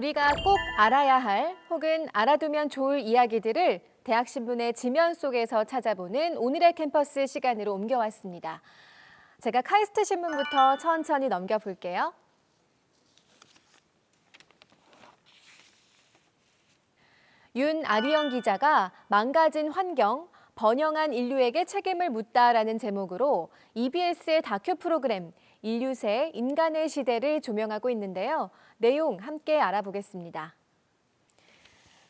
우리가 꼭 알아야 할 혹은 알아두면 좋을 이야기들을 대학신문의 지면 속에서 찾아보는 오늘의 캠퍼스 시간으로 옮겨왔습니다. 제가 카이스트 신문부터 천천히 넘겨볼게요. 윤아리영 기자가 망가진 환경, 번영한 인류에게 책임을 묻다라는 제목으로 EBS의 다큐 프로그램 인류새 인간의 시대를 조명하고 있는데요. 내용 함께 알아보겠습니다.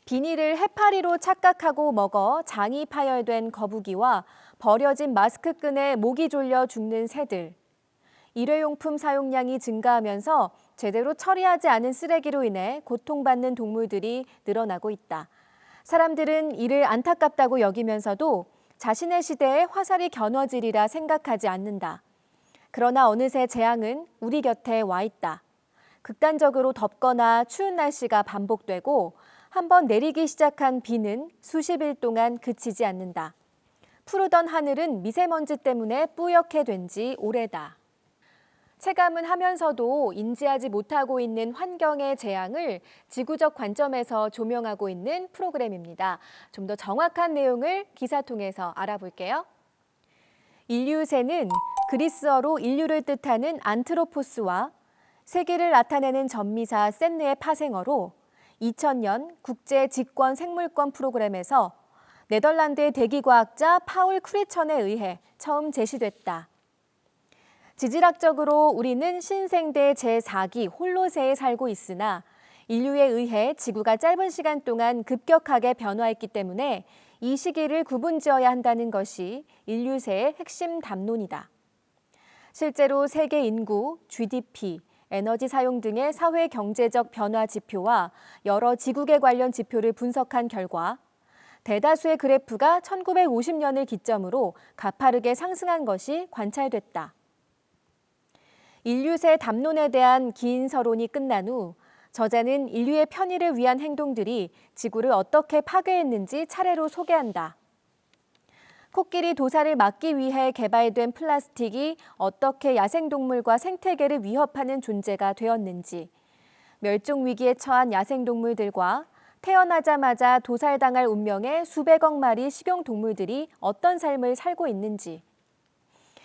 비닐을 해파리로 착각하고 먹어 장이 파열된 거북이와 버려진 마스크끈에 목이 졸려 죽는 새들. 일회용품 사용량이 증가하면서 제대로 처리하지 않은 쓰레기로 인해 고통받는 동물들이 늘어나고 있다. 사람들은 이를 안타깝다고 여기면서도 자신의 시대에 화살이 겨눠지리라 생각하지 않는다. 그러나 어느새 재앙은 우리 곁에 와 있다. 극단적으로 덥거나 추운 날씨가 반복되고 한번 내리기 시작한 비는 수십 일 동안 그치지 않는다. 푸르던 하늘은 미세먼지 때문에 뿌옇게 된 지 오래다. 체감은 하면서도 인지하지 못하고 있는 환경의 재앙을 지구적 관점에서 조명하고 있는 프로그램입니다. 좀 더 정확한 내용을 기사 통해서 알아볼게요. 인류새는 그리스어로 인류를 뜻하는 안트로포스와 세기를 나타내는 전미사 샌느의 파생어로 2000년 국제 직권 생물권 프로그램에서 네덜란드의 대기과학자 파울 크리천에 의해 처음 제시됐다. 지질학적으로 우리는 신생대 제4기 홀로세에 살고 있으나 인류에 의해 지구가 짧은 시간 동안 급격하게 변화했기 때문에 이 시기를 구분지어야 한다는 것이 인류세의 핵심 담론이다. 실제로 세계 인구, GDP, 에너지 사용 등의 사회 경제적 변화 지표와 여러 지구계 관련 지표를 분석한 결과 대다수의 그래프가 1950년을 기점으로 가파르게 상승한 것이 관찰됐다. 인류새 담론에 대한 긴 서론이 끝난 후 저자는 인류의 편의를 위한 행동들이 지구를 어떻게 파괴했는지 차례로 소개한다. 코끼리 도살을 막기 위해 개발된 플라스틱이 어떻게 야생동물과 생태계를 위협하는 존재가 되었는지, 멸종 위기에 처한 야생동물들과 태어나자마자 도살당할 운명의 수백억 마리 식용동물들이 어떤 삶을 살고 있는지,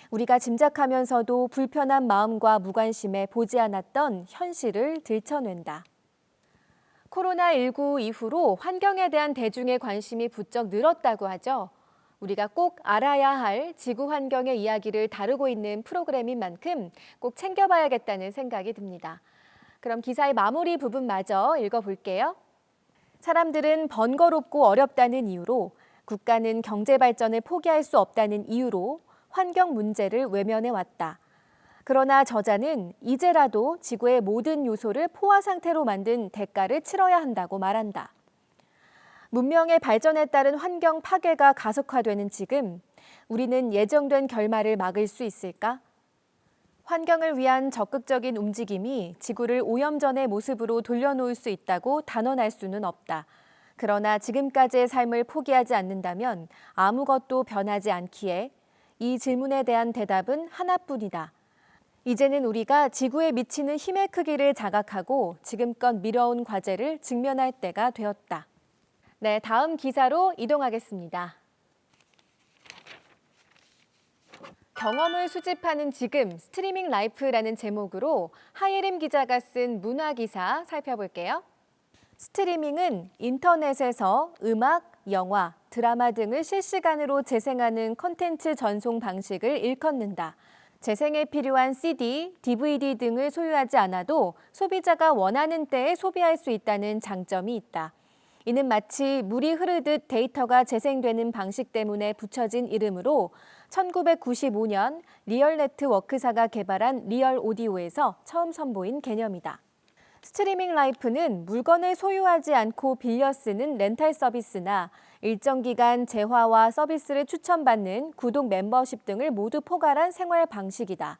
우리가 짐작하면서도 불편한 마음과 무관심에 보지 않았던 현실을 들춰낸다. 코로나19 이후로 환경에 대한 대중의 관심이 부쩍 늘었다고 하죠. 우리가 꼭 알아야 할 지구 환경의 이야기를 다루고 있는 프로그램인 만큼 꼭 챙겨봐야겠다는 생각이 듭니다. 그럼 기사의 마무리 부분마저 읽어볼게요. 사람들은 번거롭고 어렵다는 이유로, 국가는 경제 발전을 포기할 수 없다는 이유로 환경 문제를 외면해왔다. 그러나 저자는 이제라도 지구의 모든 요소를 포화 상태로 만든 대가를 치러야 한다고 말한다. 문명의 발전에 따른 환경 파괴가 가속화되는 지금, 우리는 예정된 결말을 막을 수 있을까? 환경을 위한 적극적인 움직임이 지구를 오염 전의 모습으로 돌려놓을 수 있다고 단언할 수는 없다. 그러나 지금까지의 삶을 포기하지 않는다면 아무것도 변하지 않기에 이 질문에 대한 대답은 하나뿐이다. 이제는 우리가 지구에 미치는 힘의 크기를 자각하고 지금껏 미뤄온 과제를 직면할 때가 되었다. 네, 다음 기사로 이동하겠습니다. 경험을 수집하는 지금 스트리밍 라이프라는 제목으로 하예림 기자가 쓴 문화 기사 살펴볼게요. 스트리밍은 인터넷에서 음악, 영화, 드라마 등을 실시간으로 재생하는 콘텐츠 전송 방식을 일컫는다. 재생에 필요한 CD, DVD 등을 소유하지 않아도 소비자가 원하는 때에 소비할 수 있다는 장점이 있다. 이는 마치 물이 흐르듯 데이터가 재생되는 방식 때문에 붙여진 이름으로 1995년 리얼네트워크사가 개발한 리얼 오디오에서 처음 선보인 개념이다. 스트리밍 라이프는 물건을 소유하지 않고 빌려 쓰는 렌탈 서비스나 일정 기간 재화와 서비스를 추천받는 구독 멤버십 등을 모두 포괄한 생활 방식이다.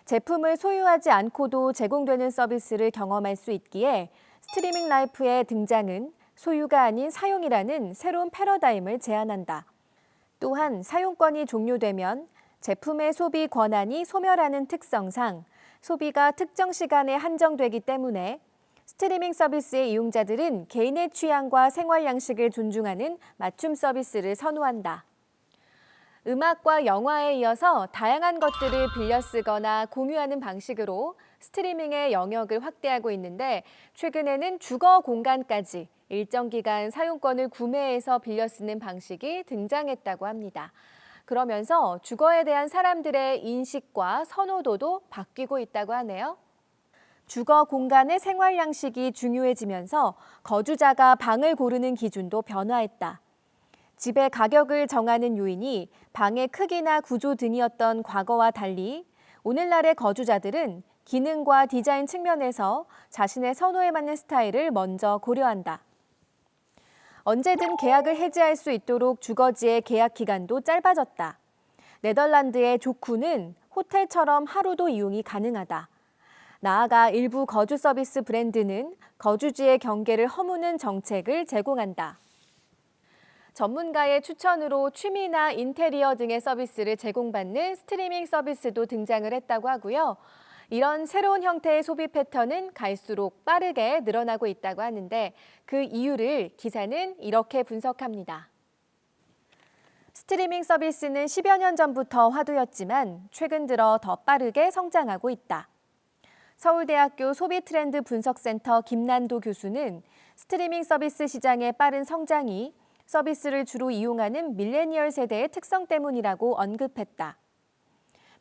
제품을 소유하지 않고도 제공되는 서비스를 경험할 수 있기에 스트리밍 라이프의 등장은 소유가 아닌 사용이라는 새로운 패러다임을 제안한다. 또한 사용권이 종료되면 제품의 소비 권한이 소멸하는 특성상 소비가 특정 시간에 한정되기 때문에 스트리밍 서비스의 이용자들은 개인의 취향과 생활 양식을 존중하는 맞춤 서비스를 선호한다. 음악과 영화에 이어서 다양한 것들을 빌려 쓰거나 공유하는 방식으로 스트리밍의 영역을 확대하고 있는데, 최근에는 주거 공간까지 일정 기간 사용권을 구매해서 빌려 쓰는 방식이 등장했다고 합니다. 그러면서 주거에 대한 사람들의 인식과 선호도도 바뀌고 있다고 하네요. 주거 공간의 생활 양식이 중요해지면서 거주자가 방을 고르는 기준도 변화했다. 집의 가격을 정하는 요인이 방의 크기나 구조 등이었던 과거와 달리 오늘날의 거주자들은 기능과 디자인 측면에서 자신의 선호에 맞는 스타일을 먼저 고려한다. 언제든 계약을 해지할 수 있도록 주거지의 계약 기간도 짧아졌다. 네덜란드의 조쿠는 호텔처럼 하루도 이용이 가능하다. 나아가 일부 거주 서비스 브랜드는 거주지의 경계를 허무는 정책을 제공한다. 전문가의 추천으로 취미나 인테리어 등의 서비스를 제공받는 스트리밍 서비스도 등장을 했다고 하고요. 이런 새로운 형태의 소비 패턴은 갈수록 빠르게 늘어나고 있다고 하는데, 그 이유를 기사는 이렇게 분석합니다. 스트리밍 서비스는 10여 년 전부터 화두였지만 최근 들어 더 빠르게 성장하고 있다. 서울대학교 소비트렌드 분석센터 김난도 교수는 스트리밍 서비스 시장의 빠른 성장이 서비스를 주로 이용하는 밀레니얼 세대의 특성 때문이라고 언급했다.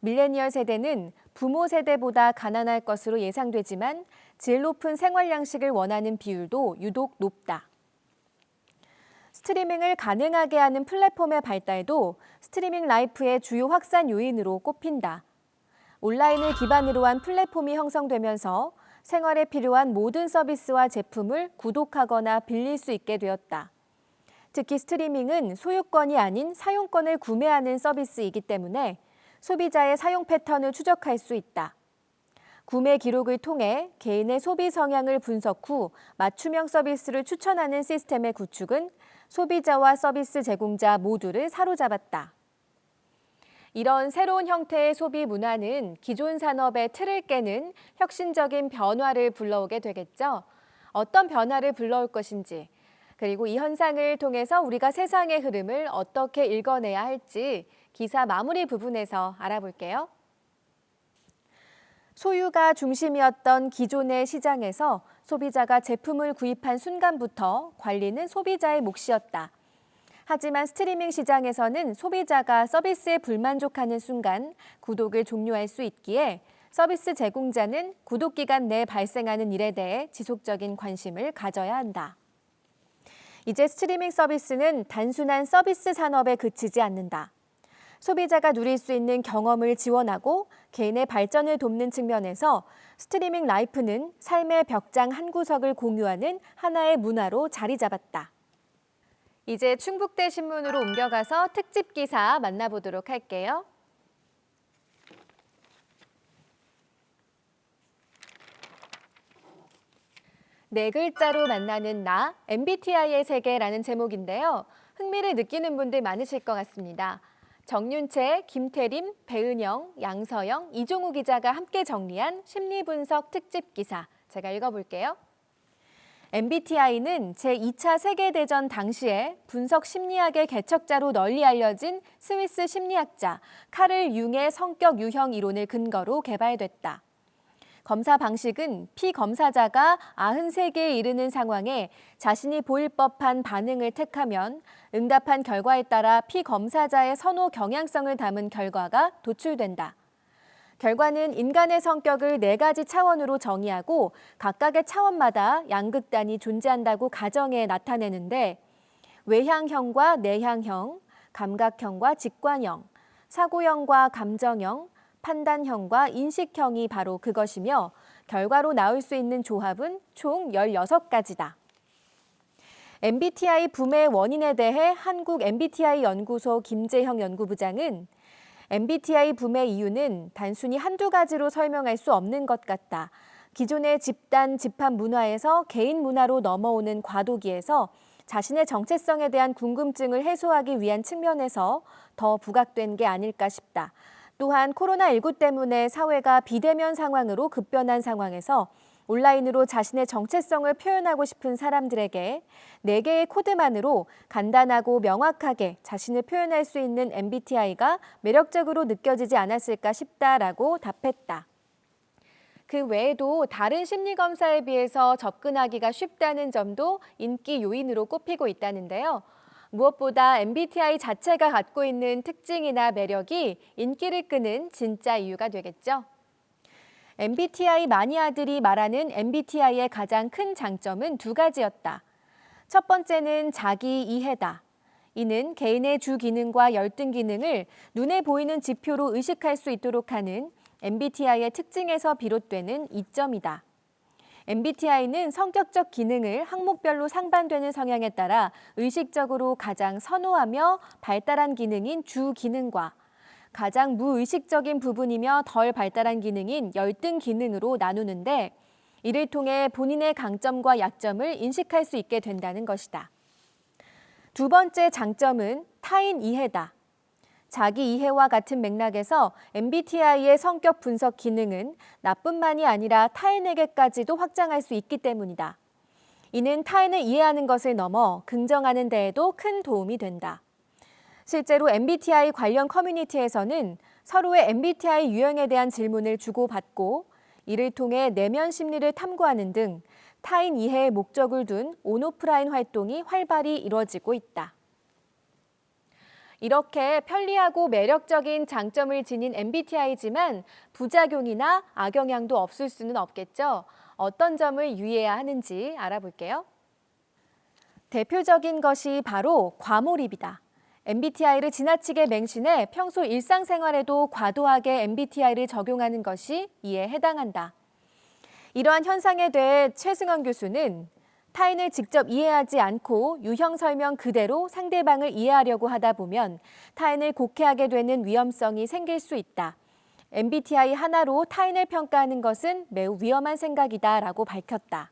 밀레니얼 세대는 부모 세대보다 가난할 것으로 예상되지만 질 높은 생활 양식을 원하는 비율도 유독 높다. 스트리밍을 가능하게 하는 플랫폼의 발달도 스트리밍 라이프의 주요 확산 요인으로 꼽힌다. 온라인을 기반으로 한 플랫폼이 형성되면서 생활에 필요한 모든 서비스와 제품을 구독하거나 빌릴 수 있게 되었다. 특히 스트리밍은 소유권이 아닌 사용권을 구매하는 서비스이기 때문에 소비자의 사용 패턴을 추적할 수 있다. 구매 기록을 통해 개인의 소비 성향을 분석 후 맞춤형 서비스를 추천하는 시스템의 구축은 소비자와 서비스 제공자 모두를 사로잡았다. 이런 새로운 형태의 소비 문화는 기존 산업의 틀을 깨는 혁신적인 변화를 불러오게 되겠죠. 어떤 변화를 불러올 것인지, 그리고 이 현상을 통해서 우리가 세상의 흐름을 어떻게 읽어내야 할지 기사 마무리 부분에서 알아볼게요. 소유가 중심이었던 기존의 시장에서 소비자가 제품을 구입한 순간부터 관리는 소비자의 몫이었다. 하지만 스트리밍 시장에서는 소비자가 서비스에 불만족하는 순간 구독을 종료할 수 있기에 서비스 제공자는 구독 기간 내에 발생하는 일에 대해 지속적인 관심을 가져야 한다. 이제 스트리밍 서비스는 단순한 서비스 산업에 그치지 않는다. 소비자가 누릴 수 있는 경험을 지원하고 개인의 발전을 돕는 측면에서 스트리밍 라이프는 삶의 벽장 한 구석을 공유하는 하나의 문화로 자리 잡았다. 이제 충북대 신문으로 옮겨가서 특집 기사 만나보도록 할게요. 네 글자로 만나는 나, MBTI의 세계라는 제목인데요. 흥미를 느끼는 분들 많으실 것 같습니다. 정윤채, 김태림, 배은영, 양서영, 이종우 기자가 함께 정리한 심리분석 특집 기사, 제가 읽어볼게요. MBTI는 제2차 세계대전 당시에 분석 심리학의 개척자로 널리 알려진 스위스 심리학자 카를 융의 성격 유형 이론을 근거로 개발됐다. 검사 방식은 피검사자가 93개에 이르는 상황에 자신이 보일 법한 반응을 택하면 응답한 결과에 따라 피검사자의 선호 경향성을 담은 결과가 도출된다. 결과는 인간의 성격을 4가지 차원으로 정의하고 각각의 차원마다 양극단이 존재한다고 가정해 나타내는데, 외향형과 내향형, 감각형과 직관형, 사고형과 감정형, 판단형과 인식형이 바로 그것이며 결과로 나올 수 있는 조합은 총 16가지다. MBTI 붐의 원인에 대해 한국 MBTI 연구소 김재형 연구부장은 MBTI 붐의 이유는 단순히 한두 가지로 설명할 수 없는 것 같다. 기존의 집단, 집합 문화에서 개인 문화로 넘어오는 과도기에서 자신의 정체성에 대한 궁금증을 해소하기 위한 측면에서 더 부각된 게 아닐까 싶다. 또한 코로나19 때문에 사회가 비대면 상황으로 급변한 상황에서 온라인으로 자신의 정체성을 표현하고 싶은 사람들에게 4개의 코드만으로 간단하고 명확하게 자신을 표현할 수 있는 MBTI가 매력적으로 느껴지지 않았을까 싶다라고 답했다. 그 외에도 다른 심리검사에 비해서 접근하기가 쉽다는 점도 인기 요인으로 꼽히고 있다는데요. 무엇보다 MBTI 자체가 갖고 있는 특징이나 매력이 인기를 끄는 진짜 이유가 되겠죠. MBTI 마니아들이 말하는 MBTI의 가장 큰 장점은 2가지였다. 첫 번째는 자기 이해다. 이는 개인의 주 기능과 열등 기능을 눈에 보이는 지표로 의식할 수 있도록 하는 MBTI의 특징에서 비롯되는 이점이다. MBTI는 성격적 기능을 항목별로 상반되는 성향에 따라 의식적으로 가장 선호하며 발달한 기능인 주 기능과 가장 무의식적인 부분이며 덜 발달한 기능인 열등 기능으로 나누는데 이를 통해 본인의 강점과 약점을 인식할 수 있게 된다는 것이다. 2번째 장점은 타인 이해다. 자기 이해와 같은 맥락에서 MBTI의 성격 분석 기능은 나뿐만이 아니라 타인에게까지도 확장할 수 있기 때문이다. 이는 타인을 이해하는 것을 넘어 긍정하는 데에도 큰 도움이 된다. 실제로 MBTI 관련 커뮤니티에서는 서로의 MBTI 유형에 대한 질문을 주고받고 이를 통해 내면 심리를 탐구하는 등 타인 이해의 목적을 둔 온오프라인 활동이 활발히 이루어지고 있다. 이렇게 편리하고 매력적인 장점을 지닌 MBTI지만 부작용이나 악영향도 없을 수는 없겠죠. 어떤 점을 유의해야 하는지 알아볼게요. 대표적인 것이 바로 과몰입이다. MBTI를 지나치게 맹신해 평소 일상생활에도 과도하게 MBTI를 적용하는 것이 이에 해당한다. 이러한 현상에 대해 최승원 교수는 타인을 직접 이해하지 않고 유형 설명 그대로 상대방을 이해하려고 하다 보면 타인을 곡해하게 되는 위험성이 생길 수 있다. MBTI 하나로 타인을 평가하는 것은 매우 위험한 생각이다라고 밝혔다.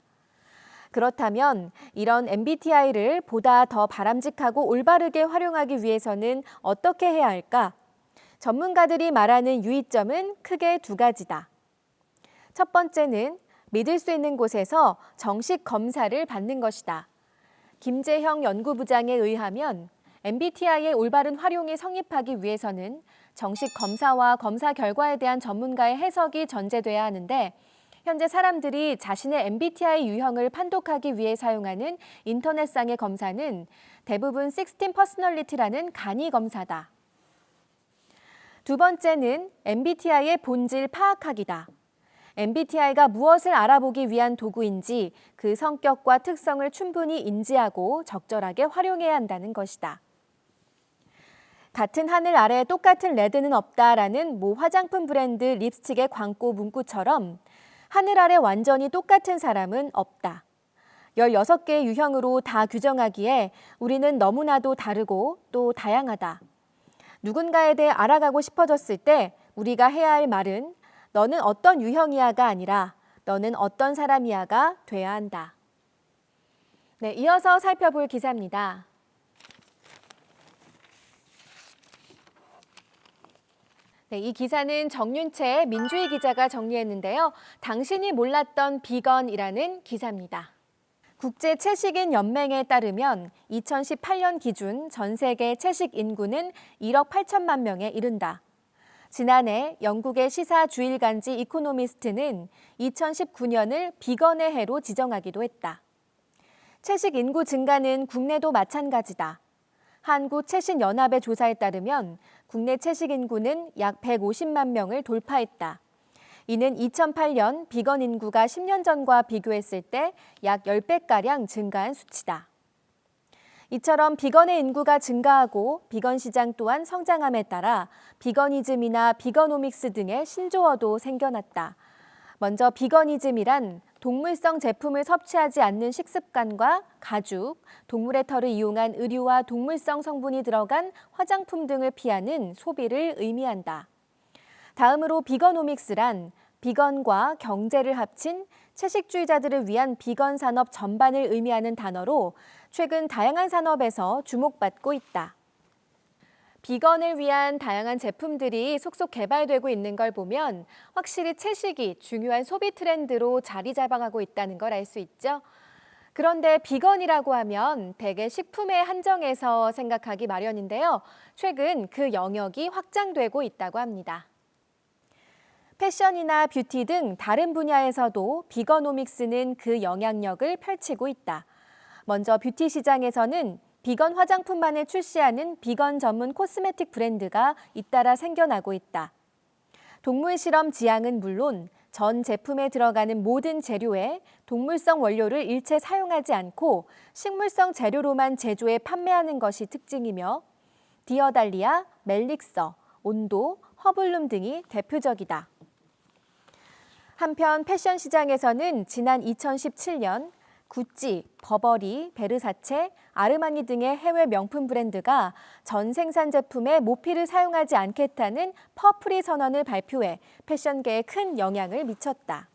그렇다면 이런 MBTI를 보다 더 바람직하고 올바르게 활용하기 위해서는 어떻게 해야 할까? 전문가들이 말하는 유의점은 크게 2가지다. 첫 번째는 믿을 수 있는 곳에서 정식 검사를 받는 것이다. 김재형 연구부장에 의하면 MBTI의 올바른 활용이 성립하기 위해서는 정식 검사와 검사 결과에 대한 전문가의 해석이 전제돼야 하는데 현재 사람들이 자신의 MBTI 유형을 판독하기 위해 사용하는 인터넷상의 검사는 대부분 16 퍼스널리티라는 간이 검사다. 2번째는 MBTI의 본질 파악하기다. MBTI가 무엇을 알아보기 위한 도구인지 그 성격과 특성을 충분히 인지하고 적절하게 활용해야 한다는 것이다. 같은 하늘 아래 똑같은 레드는 없다라는 모 화장품 브랜드 립스틱의 광고 문구처럼 하늘 아래 완전히 똑같은 사람은 없다. 16개의 유형으로 다 규정하기에 우리는 너무나도 다르고 또 다양하다. 누군가에 대해 알아가고 싶어졌을 때 우리가 해야 할 말은 너는 어떤 유형이야가 아니라 너는 어떤 사람이야가 돼야 한다. 네, 이어서 살펴볼 기사입니다. 네, 이 기사는 정윤채 민주희 기자가 정리했는데요. 당신이 몰랐던 비건이라는 기사입니다. 국제 채식인 연맹에 따르면 2018년 기준 전 세계 채식 인구는 1억 8천만 명에 이른다. 지난해 영국의 시사 주일간지 이코노미스트는 2019년을 비건의 해로 지정하기도 했다. 채식 인구 증가는 국내도 마찬가지다. 한국채식연합의 조사에 따르면 국내 채식 인구는 약 150만 명을 돌파했다. 이는 2008년 비건 인구가 10년 전과 비교했을 때 약 10배가량 증가한 수치다. 이처럼 비건의 인구가 증가하고 비건 시장 또한 성장함에 따라 비거니즘이나 비거노믹스 등의 신조어도 생겨났다. 먼저 비거니즘이란 동물성 제품을 섭취하지 않는 식습관과 가죽, 동물의 털을 이용한 의류와 동물성 성분이 들어간 화장품 등을 피하는 소비를 의미한다. 다음으로 비거노믹스란 비건과 경제를 합친 채식주의자들을 위한 비건 산업 전반을 의미하는 단어로 최근 다양한 산업에서 주목받고 있다. 비건을 위한 다양한 제품들이 속속 개발되고 있는 걸 보면 확실히 채식이 중요한 소비 트렌드로 자리 잡아가고 있다는 걸 알 수 있죠. 그런데 비건이라고 하면 대개 식품에 한정해서 생각하기 마련인데요. 최근 그 영역이 확장되고 있다고 합니다. 패션이나 뷰티 등 다른 분야에서도 비건오믹스는 그 영향력을 펼치고 있다. 먼저 뷰티 시장에서는 비건 화장품만을 출시하는 비건 전문 코스메틱 브랜드가 잇따라 생겨나고 있다. 동물 실험 지향은 물론 전 제품에 들어가는 모든 재료에 동물성 원료를 일체 사용하지 않고 식물성 재료로만 제조해 판매하는 것이 특징이며 디어달리아, 멜릭서, 온도, 허블룸 등이 대표적이다. 한편 패션 시장에서는 지난 2017년 구찌, 버버리, 베르사체, 아르마니 등의 해외 명품 브랜드가 전 생산 제품에 모피를 사용하지 않겠다는 퍼프리 선언을 발표해 패션계에 큰 영향을 미쳤다.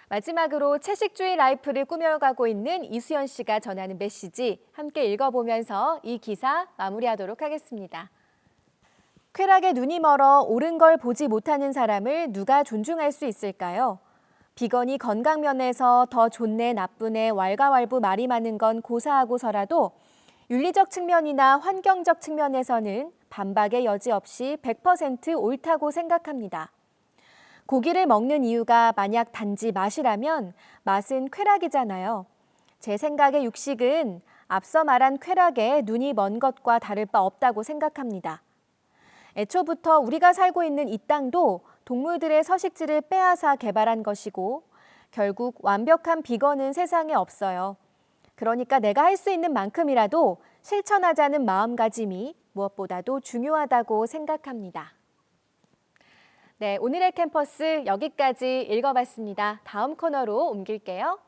마지막으로 채식주의 라이프를 꾸며가고 있는 이수연 씨가 전하는 메시지 함께 읽어보면서 이 기사 마무리하도록 하겠습니다. 쾌락에 눈이 멀어 옳은 걸 보지 못하는 사람을 누가 존중할 수 있을까요? 비건이 건강 면에서 더 좋네 나쁘네 왈가왈부 말이 많은 건 고사하고서라도 윤리적 측면이나 환경적 측면에서는 반박의 여지 없이 100% 옳다고 생각합니다. 고기를 먹는 이유가 만약 단지 맛이라면 맛은 쾌락이잖아요. 제 생각에 육식은 앞서 말한 쾌락에 눈이 먼 것과 다를 바 없다고 생각합니다. 애초부터 우리가 살고 있는 이 땅도 동물들의 서식지를 빼앗아 개발한 것이고 결국 완벽한 비건은 세상에 없어요. 그러니까 내가 할 수 있는 만큼이라도 실천하자는 마음가짐이 무엇보다도 중요하다고 생각합니다. 네, 오늘의 캠퍼스 여기까지 읽어봤습니다. 다음 코너로 옮길게요.